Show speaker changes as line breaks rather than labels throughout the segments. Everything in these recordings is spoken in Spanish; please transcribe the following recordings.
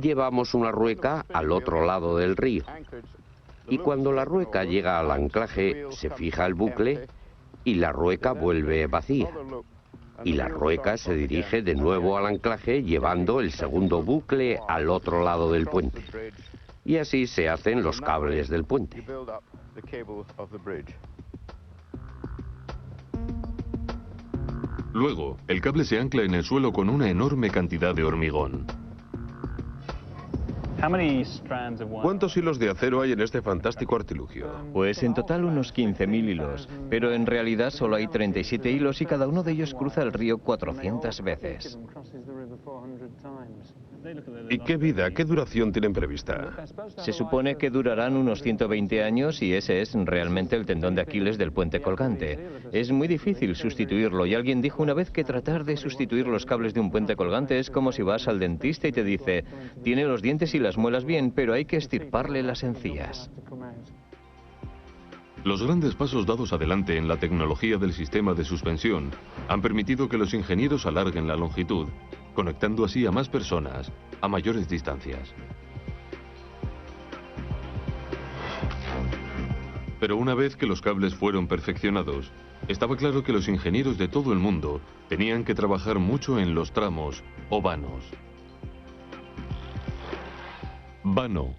Llevamos una rueca al otro lado del río y cuando la rueca llega al anclaje se fija el bucle y la rueca vuelve vacía. Y la rueca se dirige de nuevo al anclaje llevando el segundo bucle al otro lado del puente. Y así se hacen los cables del puente.
Luego, el cable se ancla en el suelo con una enorme cantidad de hormigón.
¿Cuántos hilos de acero hay en este fantástico artilugio?
Pues en total unos 15.000 hilos, pero en realidad solo hay 37 hilos y cada uno de ellos cruza el río 400 veces.
¿Y qué vida, qué duración tienen prevista?
Se supone que durarán unos 120 años y ese es realmente el tendón de Aquiles del puente colgante. Es muy difícil sustituirlo y alguien dijo una vez que tratar de sustituir los cables de un puente colgante es como si vas al dentista y te dice, tiene los dientes y las muelas bien, pero hay que estirparle las encías.
Los grandes pasos dados adelante en la tecnología del sistema de suspensión han permitido que los ingenieros alarguen la longitud, conectando así a más personas a mayores distancias. Pero una vez que los cables fueron perfeccionados, estaba claro que los ingenieros de todo el mundo tenían que trabajar mucho en los tramos o vanos. Vano.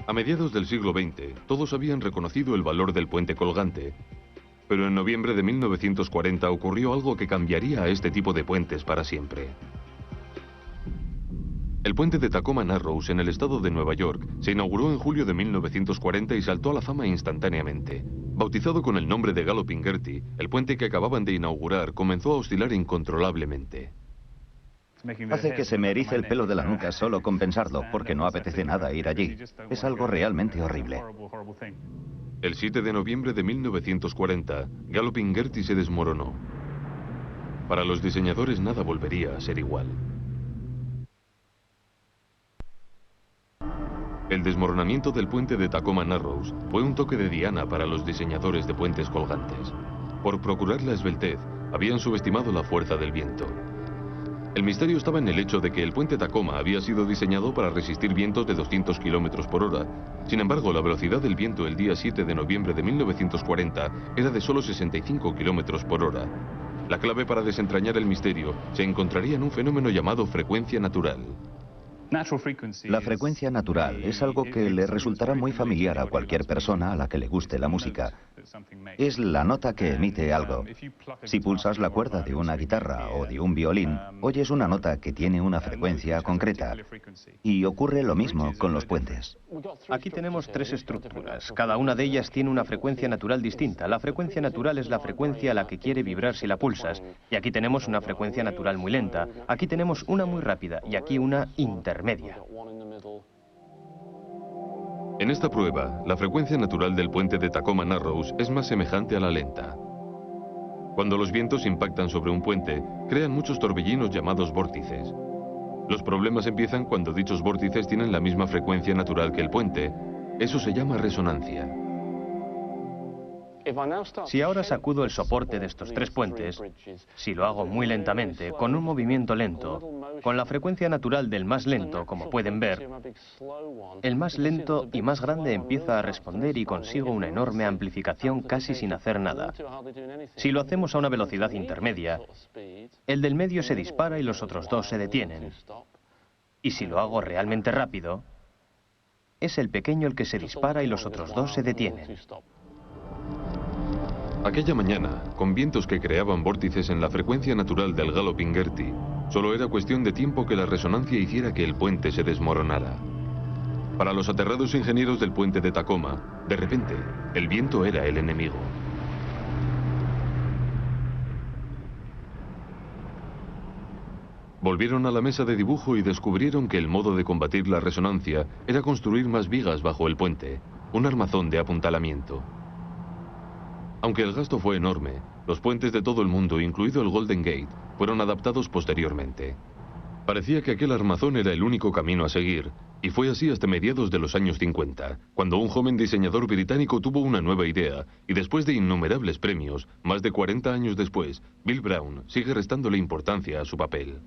A mediados del siglo XX, todos habían reconocido el valor del puente colgante, pero en noviembre de 1940 ocurrió algo que cambiaría a este tipo de puentes para siempre. El puente de Tacoma Narrows en el estado de Nueva York se inauguró en julio de 1940 y saltó a la fama instantáneamente. Bautizado con el nombre de Galloping Gertie, el puente que acababan de inaugurar comenzó a oscilar incontrolablemente.
Hace que se me erice el pelo de la nuca solo con pensarlo, porque no apetece nada ir allí. Es algo realmente horrible.
El 7 de noviembre de 1940, Galloping Gertie se desmoronó. Para los diseñadores nada volvería a ser igual. El desmoronamiento del puente de Tacoma Narrows fue un toque de diana para los diseñadores de puentes colgantes. Por procurar la esbeltez, habían subestimado la fuerza del viento. El misterio estaba en el hecho de que el puente Tacoma había sido diseñado para resistir vientos de 200 km por hora. Sin embargo, la velocidad del viento el día 7 de noviembre de 1940 era de solo 65 km por hora. La clave para desentrañar el misterio se encontraría en un fenómeno llamado frecuencia natural.
La frecuencia natural es algo que le resultará muy familiar a cualquier persona a la que le guste la música. Es la nota que emite algo. Si pulsas la cuerda de una guitarra o de un violín, oyes una nota que tiene una frecuencia concreta. Y ocurre lo mismo con los puentes.
Aquí tenemos tres estructuras. Cada una de ellas tiene una frecuencia natural distinta. La frecuencia natural es la frecuencia a la que quiere vibrar si la pulsas. Y aquí tenemos una frecuencia natural muy lenta. Aquí tenemos una muy rápida y aquí una intermedia.
En esta prueba, la frecuencia natural del puente de Tacoma Narrows es más semejante a la lenta. Cuando los vientos impactan sobre un puente, crean muchos torbellinos llamados vórtices. Los problemas empiezan cuando dichos vórtices tienen la misma frecuencia natural que el puente. Eso se llama resonancia.
Si ahora sacudo el soporte de estos tres puentes, si lo hago muy lentamente, con un movimiento lento, con la frecuencia natural del más lento, como pueden ver, el más lento y más grande empieza a responder y consigo una enorme amplificación casi sin hacer nada. Si lo hacemos a una velocidad intermedia, el del medio se dispara y los otros dos se detienen. Y si lo hago realmente rápido, es el pequeño el que se dispara y los otros dos se detienen.
Aquella mañana, con vientos que creaban vórtices en la frecuencia natural del Galloping Gertie, solo era cuestión de tiempo que la resonancia hiciera que el puente se desmoronara. Para los aterrados ingenieros del puente de Tacoma, de repente, el viento era el enemigo. Volvieron a la mesa de dibujo y descubrieron que el modo de combatir la resonancia era construir más vigas bajo el puente, un armazón de apuntalamiento. Aunque el gasto fue enorme, los puentes de todo el mundo, incluido el Golden Gate, fueron adaptados posteriormente. Parecía que aquel armazón era el único camino a seguir, y fue así hasta mediados de los años 50, cuando un joven diseñador británico tuvo una nueva idea, y después de innumerables premios, más de 40 años después, Bill Brown sigue restándole importancia a su papel.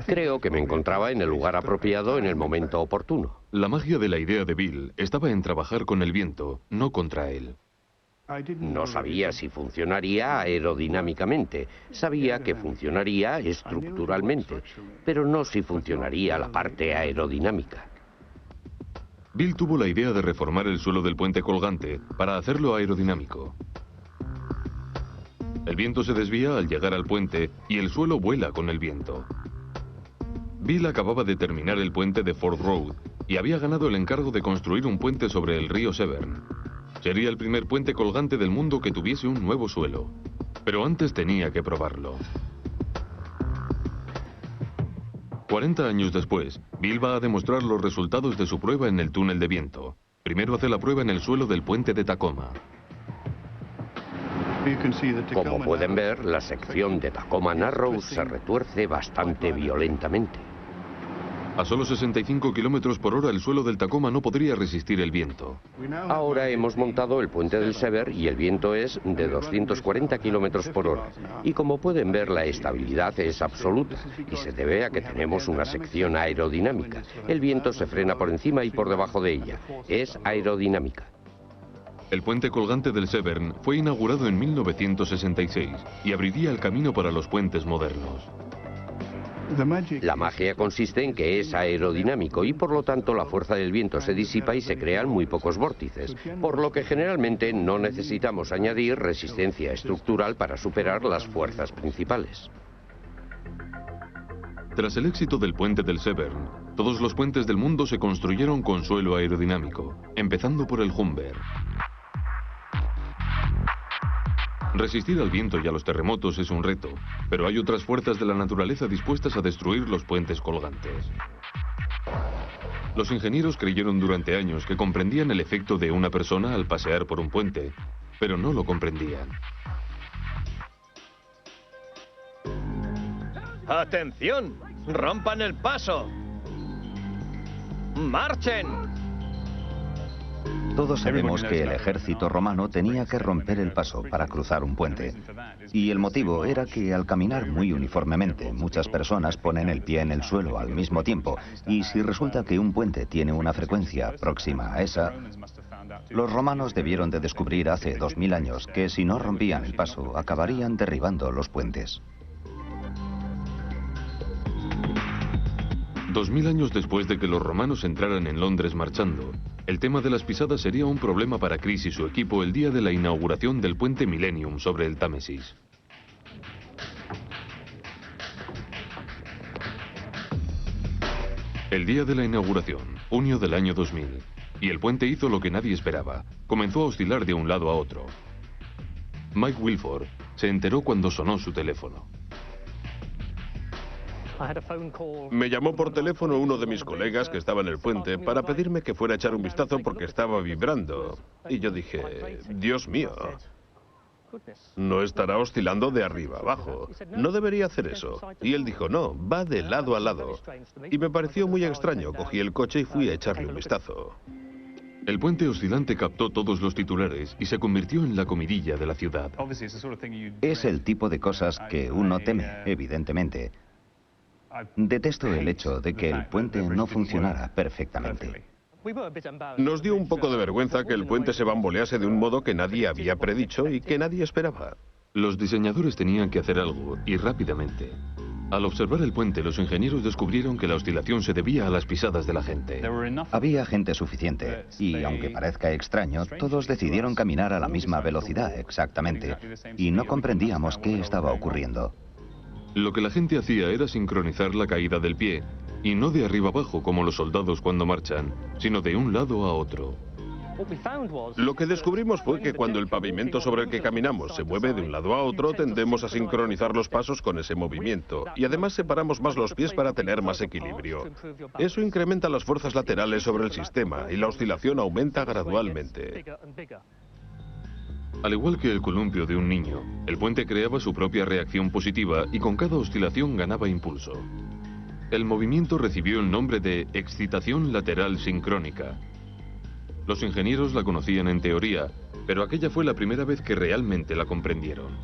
Creo que me encontraba en el lugar apropiado en el momento oportuno.
La magia de la idea de Bill estaba en trabajar con el viento, no contra él.
No sabía si funcionaría aerodinámicamente, sabía que funcionaría estructuralmente, pero no si funcionaría la parte aerodinámica.
Bill tuvo la idea de reformar el suelo del puente colgante para hacerlo aerodinámico. El viento se desvía al llegar al puente y el suelo vuela con el viento. Bill acababa de terminar el puente de Ford Road y había ganado el encargo de construir un puente sobre el río Severn. Sería el primer puente colgante del mundo que tuviese un nuevo suelo. Pero antes tenía que probarlo. 40 años después, Bill va a demostrar los resultados de su prueba en el túnel de viento. Primero hace la prueba en el suelo del puente de Tacoma.
Como pueden ver, la sección de Tacoma Narrows se retuerce bastante violentamente.
A solo 65 kilómetros por hora el suelo del Tacoma no podría resistir el viento.
Ahora hemos montado el puente del Severn y el viento es de 240 kilómetros por hora. Y como pueden ver, la estabilidad es absoluta y se debe a que tenemos una sección aerodinámica. El viento se frena por encima y por debajo de ella. Es aerodinámica.
El puente colgante del Severn fue inaugurado en 1966 y abriría el camino para los puentes modernos.
La magia consiste en que es aerodinámico y por lo tanto la fuerza del viento se disipa y se crean muy pocos vórtices, por lo que generalmente no necesitamos añadir resistencia estructural para superar las fuerzas principales.
Tras el éxito del puente del Severn, todos los puentes del mundo se construyeron con suelo aerodinámico, empezando por el Humber. Resistir al viento y a los terremotos es un reto, pero hay otras fuerzas de la naturaleza dispuestas a destruir los puentes colgantes. Los ingenieros creyeron durante años que comprendían el efecto de una persona al pasear por un puente, pero no lo comprendían.
¡Atención! ¡Rompan el paso! ¡Marchen!
Todos sabemos que el ejército romano tenía que romper el paso para cruzar un puente. Y el motivo era que al caminar muy uniformemente, muchas personas ponen el pie en el suelo al mismo tiempo. Y si resulta que un puente tiene una frecuencia próxima a esa, los romanos debieron de descubrir hace 2000 años que si no rompían el paso, acabarían derribando los puentes.
2000 años después de que los romanos entraran en Londres marchando, el tema de las pisadas sería un problema para Chris y su equipo el día de la inauguración del puente Millennium sobre el Támesis. El día de la inauguración, junio del año 2000, y el puente hizo lo que nadie esperaba, comenzó a oscilar de un lado a otro. Mike Wilford se enteró cuando sonó su teléfono.
Me llamó por teléfono uno de mis colegas que estaba en el puente para pedirme que fuera a echar un vistazo porque estaba vibrando. Y yo dije, Dios mío, no estará oscilando de arriba abajo. No debería hacer eso. Y él dijo, no, va de lado a lado. Y me pareció muy extraño. Cogí el coche y fui a echarle un vistazo.
El puente oscilante captó todos los titulares y se convirtió en la comidilla de la ciudad.
Es el tipo de cosas que uno teme, evidentemente. Detesto el hecho de que el puente no funcionara perfectamente.
Nos dio un poco de vergüenza que el puente se bambolease de un modo que nadie había predicho y que nadie esperaba.
Los diseñadores tenían que hacer algo, y rápidamente. Al observar el puente, los ingenieros descubrieron que la oscilación se debía a las pisadas de la gente.
Había gente suficiente, y aunque parezca extraño, todos decidieron caminar a la misma velocidad, exactamente, y no comprendíamos qué estaba ocurriendo.
Lo que la gente hacía era sincronizar la caída del pie, y no de arriba abajo como los soldados cuando marchan, sino de un lado a otro.
Lo que descubrimos fue que cuando el pavimento sobre el que caminamos se mueve de un lado a otro, tendemos a sincronizar los pasos con ese movimiento, y además separamos más los pies para tener más equilibrio. Eso incrementa las fuerzas laterales sobre el sistema, y la oscilación aumenta gradualmente.
Al igual que el columpio de un niño, el puente creaba su propia reacción positiva y con cada oscilación ganaba impulso. El movimiento recibió el nombre de excitación lateral sincrónica. Los ingenieros la conocían en teoría, pero aquella fue la primera vez que realmente la comprendieron.